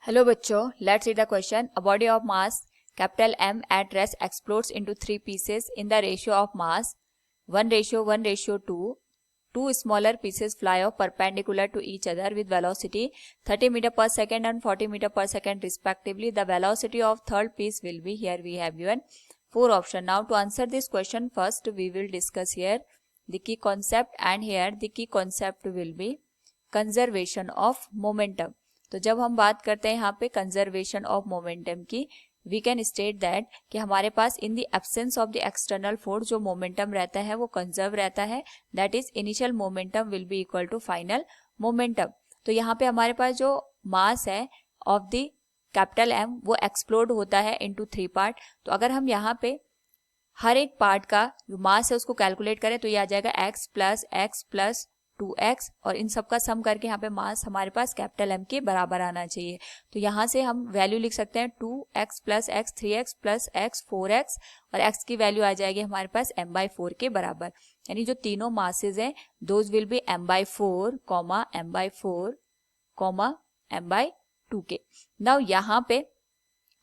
Hello बच्चों, let's read the question. A body of mass capital M at rest explodes into three pieces in the ratio of mass 1:1:2. Two smaller pieces fly off perpendicular to each other with velocity 30 meter per second and 40 meter per second respectively. The velocity of third piece will be, here we have given four options. Now to answer this question, first we will discuss here the key concept, and here the key concept will be conservation of momentum. तो जब हम बात करते हैं यहाँ पे conservation of momentum की, we can state that कि हमारे पास in the absence of the external force जो मोमेंटम रहता है वो कंजर्व रहता है. That is initial momentum will be equal to final momentum. तो यहाँ पे हमारे पास जो मास है ऑफ द कैपिटल एम वो एक्सप्लोड होता है इनटू थ्री पार्ट. तो अगर हम यहाँ पे हर एक पार्ट का जो मास है उसको कैलकुलेट करें तो ये आ जाएगा x प्लस 2x, और इन सब का सम करके यहाँ पे मास हमारे पास कैपिटल एम के बराबर आना चाहिए. तो यहाँ से हम वैल्यू लिख सकते हैं 2x plus x 3x plus x 4x, और x की वैल्यू आ जाएगी हमारे पास m/4 के बराबर. यानी जो तीनों मासेज हैं those will be m/4 m/4 m/2 के. नाउ यहाँ पे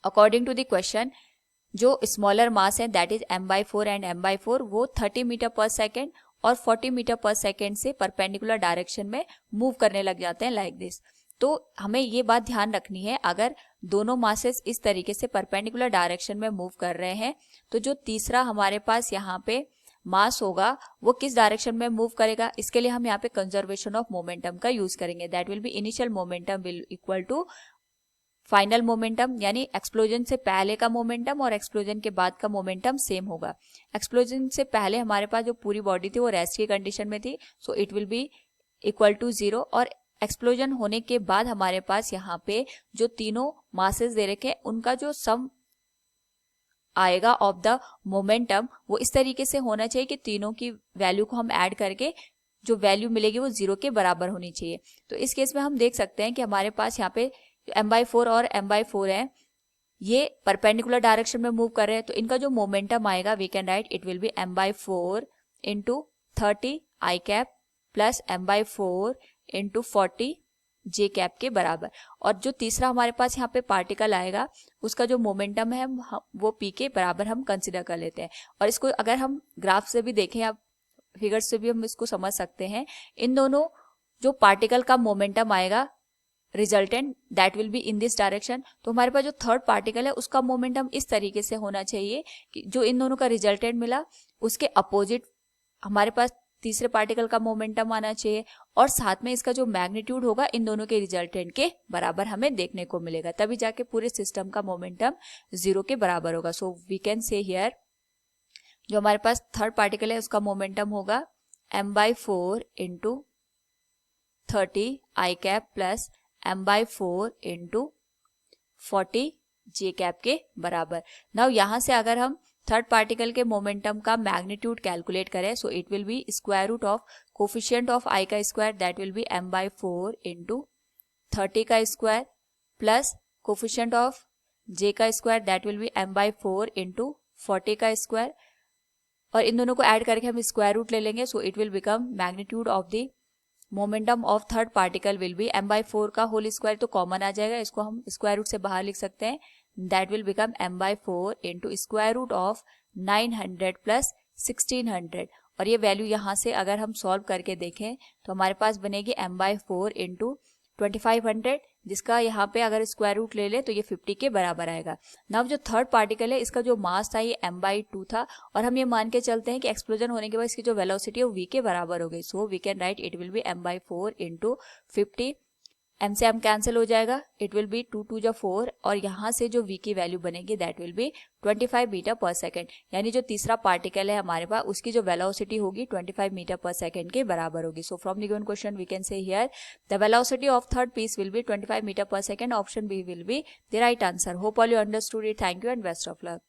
अकॉर्डिंग टू द क्वेश्चन जो स्मॉलर मास है that is m/4 and m/4 वो 30 मीटर पर सेकेंड और 40 मीटर पर सेकेंड से परपेंडिकुलर डायरेक्शन में मूव करने लग जाते हैं लाइक दिस. तो हमें ये बात ध्यान रखनी है, अगर दोनों मासेस इस तरीके से परपेंडिकुलर डायरेक्शन में मूव कर रहे हैं तो जो तीसरा हमारे पास यहाँ पे मास होगा वो किस डायरेक्शन में मूव करेगा, इसके लिए हम यहाँ पे कंजर्वेशन ऑफ मोमेंटम का यूज करेंगे. That will be initial momentum will equal to final momentum, यानी एक्सप्लोजन से पहले का मोमेंटम और एक्सप्लोजन के बाद का मोमेंटम सेम होगा. एक्सप्लोजन से पहले हमारे पास जो पूरी बॉडी थी वो रेस्ट की कंडीशन में थी, so it will be equal to 0. और एक्सप्लोजन होने के बाद हमारे पास यहाँ पे जो तीनों मासेस दे रखे उनका जो सम आएगा ऑफ द मोमेंटम वो इस तरीके से होना चाहिए कि तीनों की वैल्यू को हम ऐड करके जो वैल्यू मिलेगी वो 0 के बराबर होनी चाहिए. तो इस केस में हम देख सकते हैं कि हमारे पास यहाँ पे m/4 और m/4 है, ये परपेंडिकुलर डायरेक्शन में मूव कर रहे हैं. तो इनका जो मोमेंटम आएगा we can write it will be m/4 into 30 i cap plus m/4 into 40 j cap के बराबर. और जो तीसरा हमारे पास यहाँ पे पार्टिकल आएगा उसका जो मोमेंटम है वो p के बराबर हम कंसिडर कर लेते हैं. और इसको अगर हम ग्राफ से भी देखें या फिगर से भी हम इसको समझ सकते हैं, इन दोनों जो पार्टिकल का मोमेंटम आएगा resultant that will be in this direction. तो हमारे पास जो थर्ड पार्टिकल है उसका मोमेंटम इस तरीके से होना चाहिए कि जो इन दोनों का रिजल्टेंट मिला उसके अपोजिट हमारे पास तीसरे पार्टिकल का मोमेंटम आना चाहिए, और साथ में इसका जो मैग्नीट्यूड होगा इन दोनों के रिजल्टेंट के बराबर हमें देखने को मिलेगा, तभी जाके पूरे सिस्टम का मोमेंटम 0 के बराबर होगा. So we can say here जो हमारे पास थर्ड पार्टिकल है उसका मोमेंटम होगा m/4 into 30 i cap plus m/4 into 40 j cap के बराबर. नाउ यहाँ से अगर हम थर्ड पार्टिकल के मोमेंटम का मैग्नीट्यूड कैलकुलेट करें so it will be square root of coefficient of i का square that will be m/4 into 30 का square plus coefficient of j का square that will be m/4 into 40 का square, और इन दोनों को add करके हम स्क्वायर रूट ले लेंगे. सो it will become magnitude of the momentum of third particle will be m/4 का होल स्क्वायर, तो कॉमन आ जाएगा, इसको हम स्क्वायर रूट से बाहर लिख सकते हैं. That will become m/4 into square root of 900 plus 1600. और ये वैल्यू यहाँ से अगर हम सॉल्व करके देखें तो हमारे पास बनेगी m/4 इंटू 2500, जिसका यहाँ पे अगर स्क्वायर रूट ले ले तो ये 50 के बराबर आएगा. नाउ जो थर्ड पार्टिकल है इसका जो मास था ये m/2 था, और हम ये मान के चलते हैं कि एक्सप्लोजन होने के बाद इसकी जो वेलोसिटी है वो v के बराबर हो गई. So we can write it will be m/4 into 50. m से m कैंसिल हो जाएगा, इट विल बी 2 2 4, और यहाँ से जो v की वैल्यू बनेगी that will be 25 metre per second. यानी जो तीसरा पार्टिकल है हमारे पास उसकी जो वेलोसिटी होगी 25 मीटर पर सेकेंड के बराबर होगी. So from the given question we can say here the velocity of third piece will be 25 metre per second. Option B will be the right answer. Hope all you understood it. Thank you and best of luck.